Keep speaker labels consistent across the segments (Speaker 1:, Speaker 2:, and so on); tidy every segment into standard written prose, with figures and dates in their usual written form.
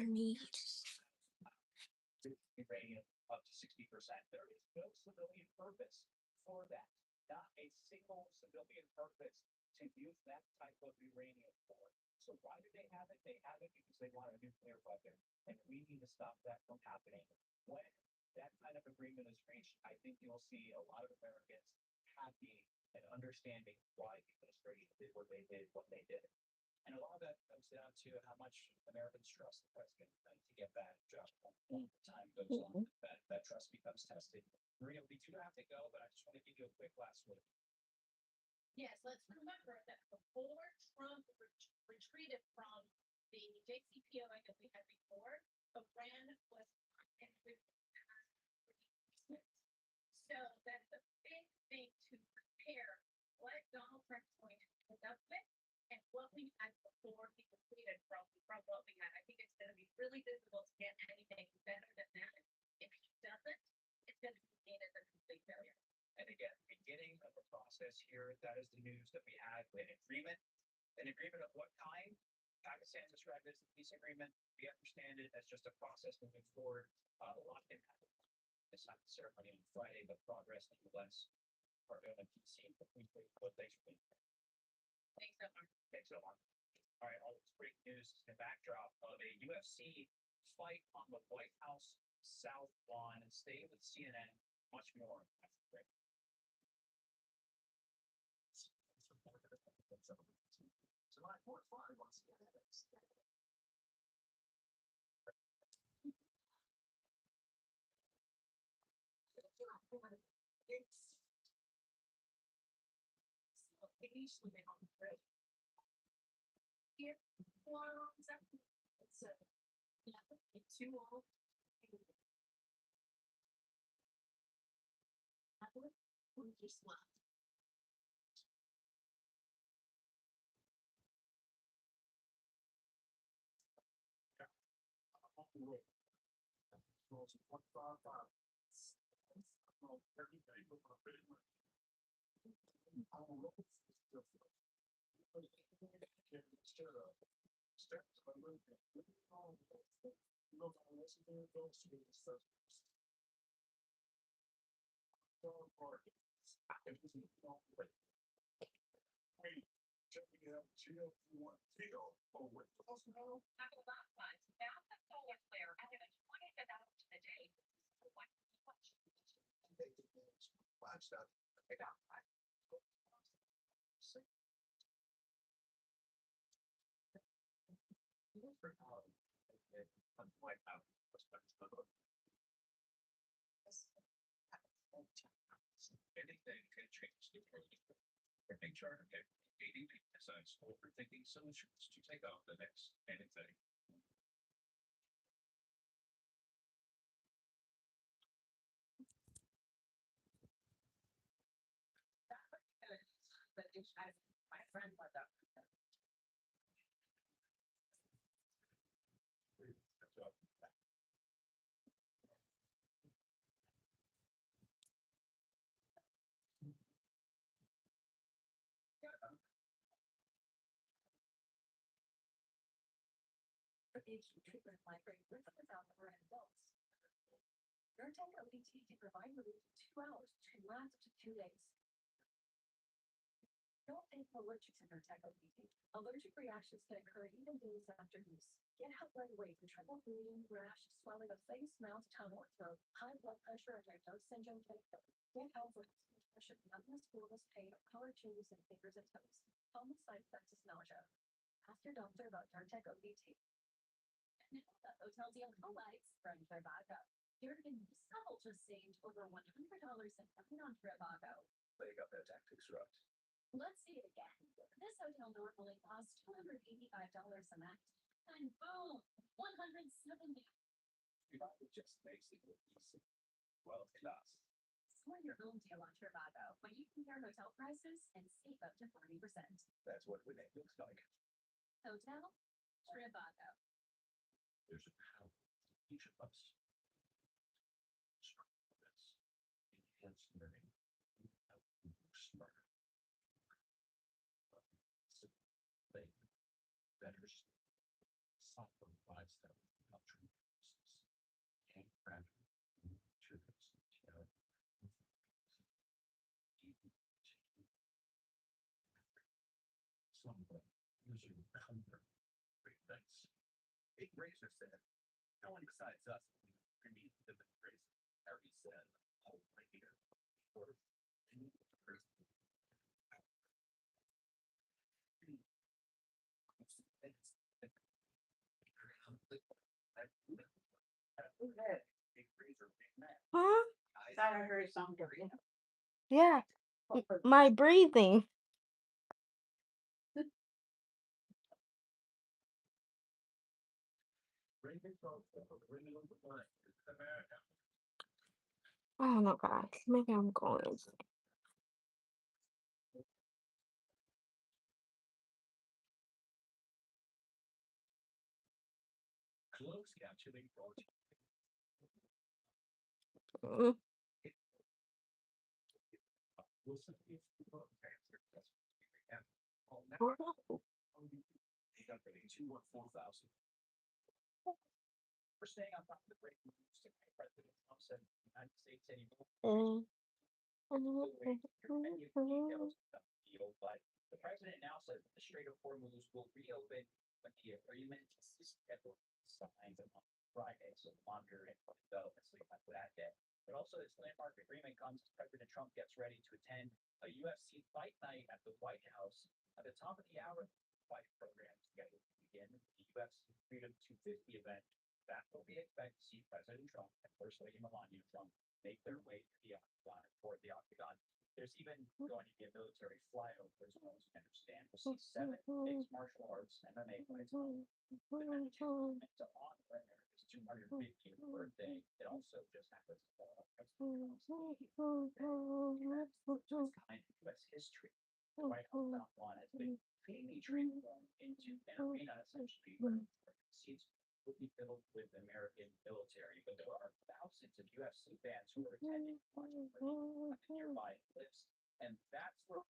Speaker 1: need.
Speaker 2: Uranium up to 60%. There is no civilian purpose for that. Not a single civilian purpose to use that type of uranium for. So why do they have it? They have it because they want a nuclear weapon. And we need to stop that from happening. When that kind of agreement is reached, I think you'll see a lot of Americans happy and understanding why the administration did what they did, And a lot of that comes down to how much Americans trust the president to get that job done. Time goes on, that trust becomes tested. Maria, we do have to go, but I just want to give you a quick last word.
Speaker 3: Yes, let's remember that before Trump retreated from the JCPOA that we had before, Iran was so that's a big thing to prepare what Donald Trump is going to end up with and what we had before he retreated from what we had. I think it's going to be really difficult to get anything better than that. If he doesn't, it's going to be seen as a complete failure.
Speaker 2: And again, beginning of the process here, that is the news that we had an agreement. An agreement of what kind? Pakistan described it as a peace agreement. We understand it as just a process moving forward. A lot can happen. It's not the ceremony on Friday, but progress nonetheless. Part of the peace scene. What thanks for being here.
Speaker 3: Thanks so much.
Speaker 2: Thanks so much. All right, all this great news is the backdrop of a UFC fight on the White House South Lawn. Stay with CNN. Much more. That's great. July 4th, 5 on CNN.
Speaker 3: Here, it's too old. We just left. Talking about fun. Now the solar flare added a $20 to the day. What much?
Speaker 2: Anything can change the world. HR ADP decides overthinking solutions to take on the next anything.
Speaker 3: But my friend brought up. Radiation treatment migraine with or without for adults. Nurtec ODT can provide relief in 2 hours, can last up to 2 days. Don't think allergic to Nurtec ODT. Allergic reactions can occur even days after use. Get help right away for trouble breathing, rash, swelling of face, mouth, tongue, or throat, high blood pressure, or diagnosed syndrome. Get help for depression, numbness, coolness, pain, or color changes in fingers and toes. Common side effects is nausea. Ask your doctor about Nurtec ODT. Hotel deal highlights from Trivago. Jurgen Subtle just saved over $100 on Trivago.
Speaker 2: They got their tactics right.
Speaker 3: Let's see it again. This hotel normally costs $285 a night, and boom, $170.
Speaker 2: Trivago just makes it look easy. Well, class.
Speaker 3: Score your own deal on Trivago when you compare hotel prices and save up to 40%.
Speaker 2: That's what winning looks like.
Speaker 3: Hotel Trivago.
Speaker 2: There's a power in each of us. Start with this. Enhance learning. Help you work smarter. Better. Software provides them Big Razor said, no one besides us can meet the Big Razor. Harry said, oh, right here. Or, Big Razor, big man.
Speaker 1: Huh?
Speaker 4: Thought I heard something.
Speaker 1: Yeah, my breathing. I don't know, guys. Maybe I'm going.
Speaker 2: Close captioning brought to
Speaker 1: Mm.
Speaker 2: Wilson is
Speaker 1: Oh.
Speaker 2: company 214,000. We're staying on top of the breaking news today. President Trump said the United States anymore. Many details about the deal, but the president now says the Strait of Hormuz will reopen when the agreement is scheduled to sign on Friday. So monitor it developments leading up to that day. But also, this landmark agreement comes as President Trump gets ready to attend a UFC fight night at the White House. At the top of the hour, the fight program is scheduled to begin. The UFC Freedom 250 event. That will be expected to see President Trump and First Lady Melania Trump make their way to the octagon or toward the octagon. There's even going to be a military flyover as well as you understand. We'll see 7 mixed martial arts MMA fights on to honor America's 250th birthday. It also just happens to fall on President Trump's kind of U.S. history. The White House one has been cleanly transformed into an arena essentially where seats will be filled with American military, but there are thousands of UFC fans who are attending watching nearby cliffs, and that's where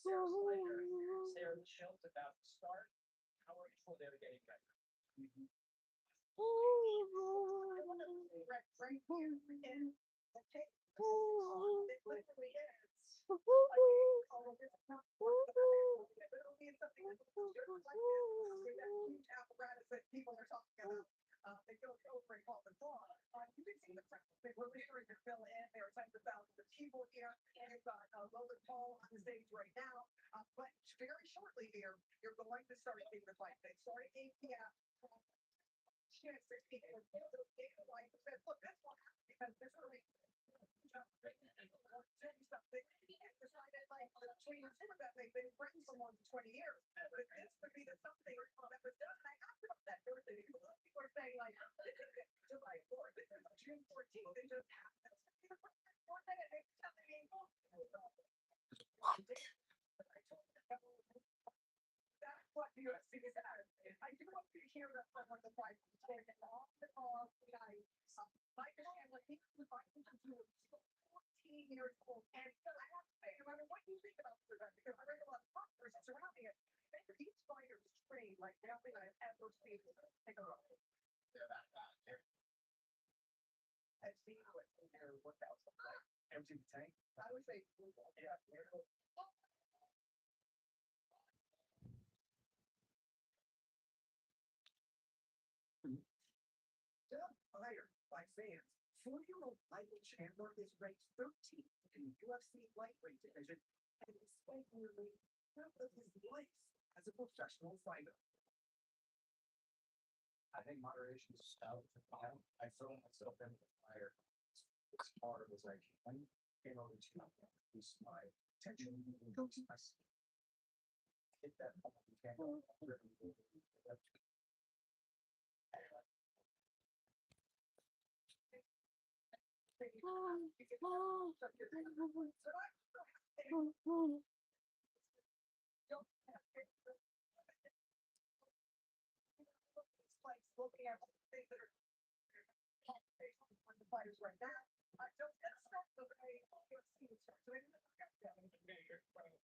Speaker 2: Sarah Slater. Sarah, the show's about to start. How are you there getting ready?
Speaker 4: Right here in the tape. It literally is. All of this not but it'll be something like this. That huge apparatus that people are talking about. They go over and call the dawn. You can see the press. They were literally to fill in. There are tens of thousands of people here. And you've got Logan Paul on the stage right now. But very shortly here, you're going to start seeing the fight. They start at 8 p.m. Chance 16 and those data like said, look, that's what happened because there's really something and decided like between that they've been friends for more than 20 years. But this would be the something that was done. I after that birthday, people are saying like July 4th, this is June 14th, they just happened. That's what the UFC is at. I do want to hear that from the fight. Off the ball, guys. Mike Hanlon, he was fighting to 14 years old. And I have to say, no matter what you think about this event, because I read a lot of boxers surrounding it, each fighter is trained like nothing I've ever seen. Take a look. I've seen what their workouts look like.
Speaker 2: Empty the tank?
Speaker 4: I would say, yeah. Fired by fans. 40-year-old Michael Chandler is ranked 13th in the UFC lightweight division, and he spent nearly half of his life as a professional fighter.
Speaker 2: I think moderation is out. I throw myself into the fire. It's hard as I can. Came over to increase my attention. Hit that candle.
Speaker 4: Looking at things that are the fighters right now. Don't expect the way UFC is starting.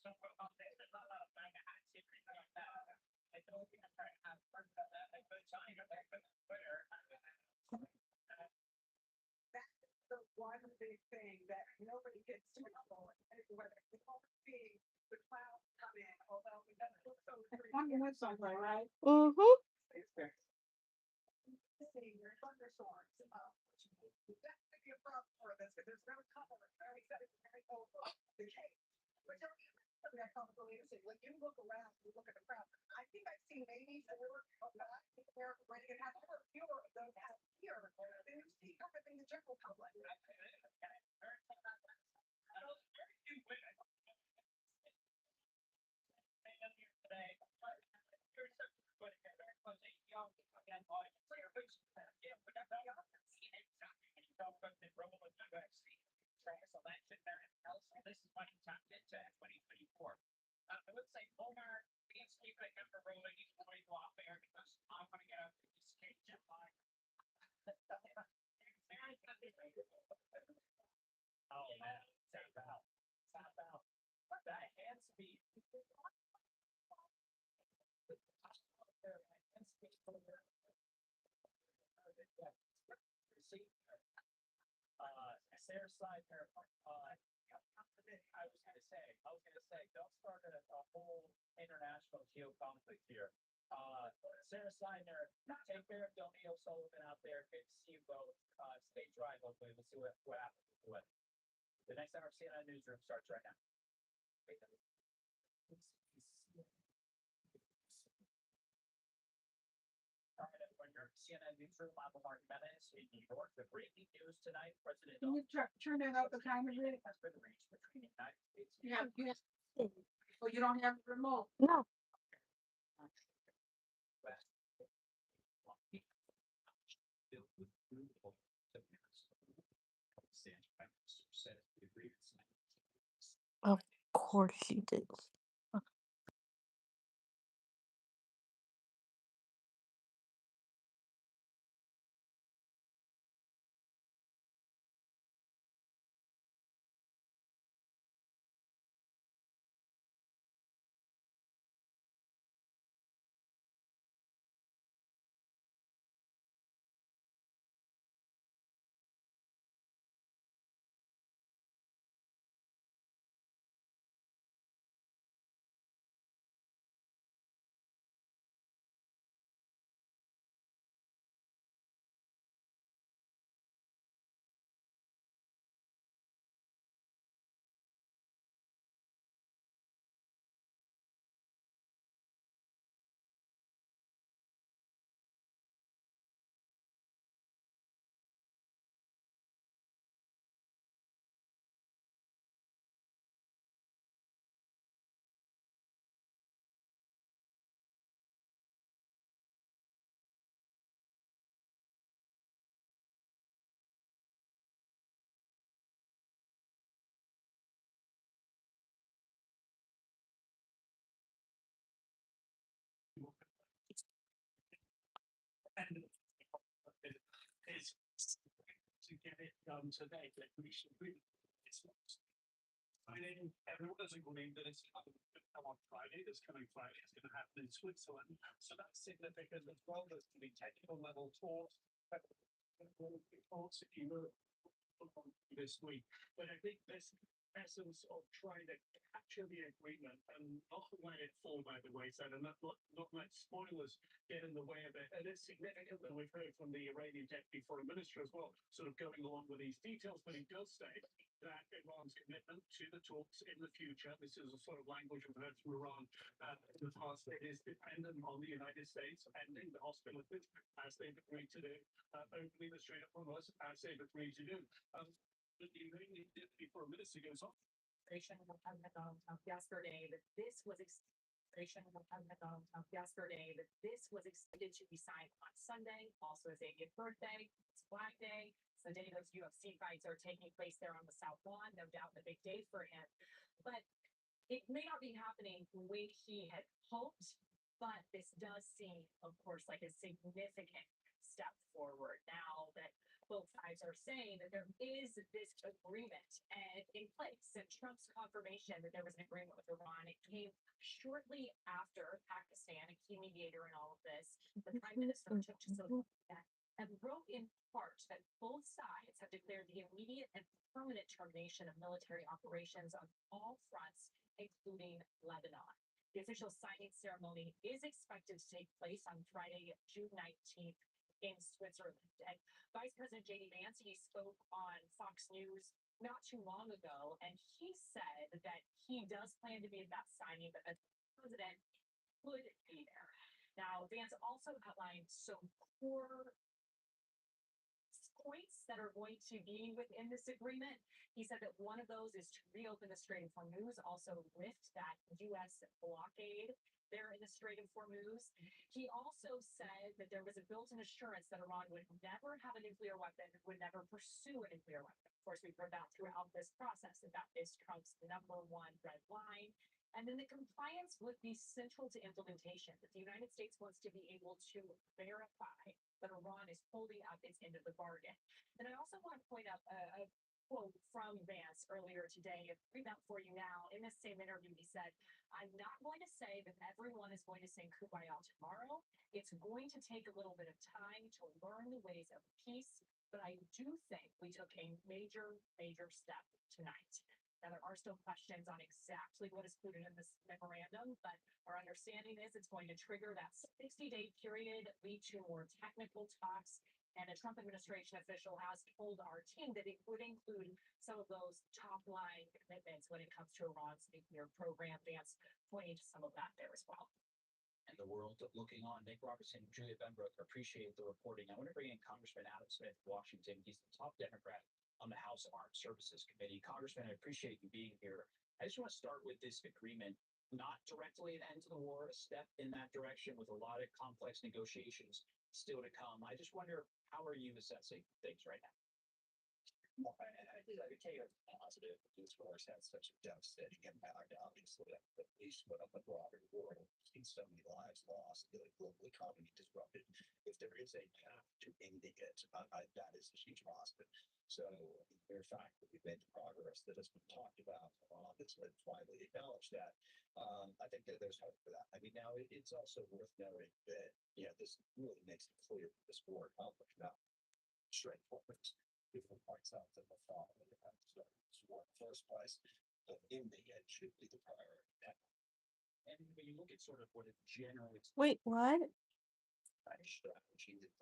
Speaker 4: That's the one big thing that nobody gets to know, and whether we all see the clouds come in, although it doesn't look so pretty. On your somewhere, right?
Speaker 1: Mm-hmm.
Speaker 4: See your thunderstorms. That could be a problem for this because there's no color. Very said it's very over the case. But tell me something that probably is when you look around, you look at the crowd. I think I've seen maybe four of that there ready to have fewer of those out here than you see kind of in the general public.
Speaker 2: This is what he tapped into in 2024. I would say Omar needs to keep it a rolling. He's going to go off air because I'm going to get out of this cage at line. Oh man, Sam Bell. What the hand speed? Sarah Slider, I was gonna say, don't start a whole international geoconflict here. Sarah Slider, take care of Donnie O'Sullivan out there. Good to see you both. Stay dry, hopefully. We'll see what happens with it. The next hour CNN newsroom starts right now. CNN newsroom, I'm Mark Menace in New York. The breaking news tonight, President
Speaker 4: Can you turn it up the time of it?
Speaker 2: has been reached between the United States
Speaker 4: Yeah, yes. Well, you don't have the remote.
Speaker 1: No. Of course you did.
Speaker 2: And is to get it done today, that we should really. I mean, everyone does agree that it's coming on Friday. This coming Friday is going to happen in Switzerland, so that's significant as well. There's going to be technical level talks. Reports this week, but I think this essence of trying to capture the agreement and not let it fall by the wayside and not let spoilers get in the way of it. And it's significant that we've heard from the Iranian deputy foreign minister as well, sort of going along with these details, but he does say that Iran's commitment to the talks in the future, this is a sort of language we've heard from Iran in the past, it is dependent on the United States ending the hostilities as they've agreed to do, opening the Strait of Hormuz as they've agreed to do. The Iranian deputy foreign minister goes on.
Speaker 3: Yesterday that this was yesterday that this was expected to be signed on Sunday, also his 80th birthday. It's Black Day. So the day those UFC fights are taking place there on the South Lawn, no doubt a big day for him. But it may not be happening the way he had hoped, but this does seem, of course, like a significant step forward now that both sides are saying that there is this agreement and in place. And Trump's confirmation that there was an agreement with Iran, it came shortly after Pakistan, a key mediator in all of this, the prime minister took to social media and wrote in part that both sides have declared the immediate and permanent termination of military operations on all fronts, including Lebanon. The official signing ceremony is expected to take place on Friday, June 19th in Switzerland. And Vice President J.D. Vance, he spoke on Fox News not too long ago, and he said that he does plan to be at that signing, but the president could be there. Now, Vance also outlined some core points that are going to be within this agreement. He said that one of those is to reopen the Strait of Hormuz, also lift that U.S. blockade there in the Strait of Hormuz. He also said that there was a built-in assurance that Iran would never have a nuclear weapon, would never pursue a nuclear weapon. Of course, we've heard that throughout this process, that is Trump's number one red line. And then the compliance would be central to implementation, that the United States wants to be able to verify that Iran is holding up its end of the bargain. And I also want to point out a quote from Vance earlier today. I'll read that for you now. In this same interview, he said, "I'm not going to say that everyone is going to sing Kumbaya tomorrow. It's going to take a little bit of time to learn the ways of peace, but I do think we took a major, major step tonight." Now, there are still questions on exactly what is included in this memorandum, but our understanding is it's going to trigger that 60-day period, lead to more technical talks, and a Trump administration official has told our team that it would include some of those top-line commitments when it comes to Iran's nuclear program. Vance pointing to some of that there as well.
Speaker 2: And the world looking on. Nick Robertson, Julia Benbrook, appreciate the reporting. I want to bring in Congressman Adam Smith, Washington. He's the top Democrat on the House Armed Services Committee. Congressman, I appreciate you being here. I just want to start with this agreement, not directly an end to the war, a step in that direction with a lot of complex negotiations still to come. I just wonder, how are you assessing things right now?
Speaker 5: Well, I think I could tell you it's positive because wars had such a devastating impact, obviously, at least on the broader world. We've seen so many lives lost, the global economy disrupted. If there is a path to ending it, that is a huge positive. So the mere fact that we've made the progress that has been talked about, that's been widely acknowledged that, I think that there's hope for that. I mean, now it's also worth noting that, this really makes it clear that this war accomplished now straightforward. Different points out that the fall of the start this war in the first place, but in the end should be the priority now.
Speaker 2: And when you look at sort of what it generally
Speaker 1: Wait, what?
Speaker 5: Strategy that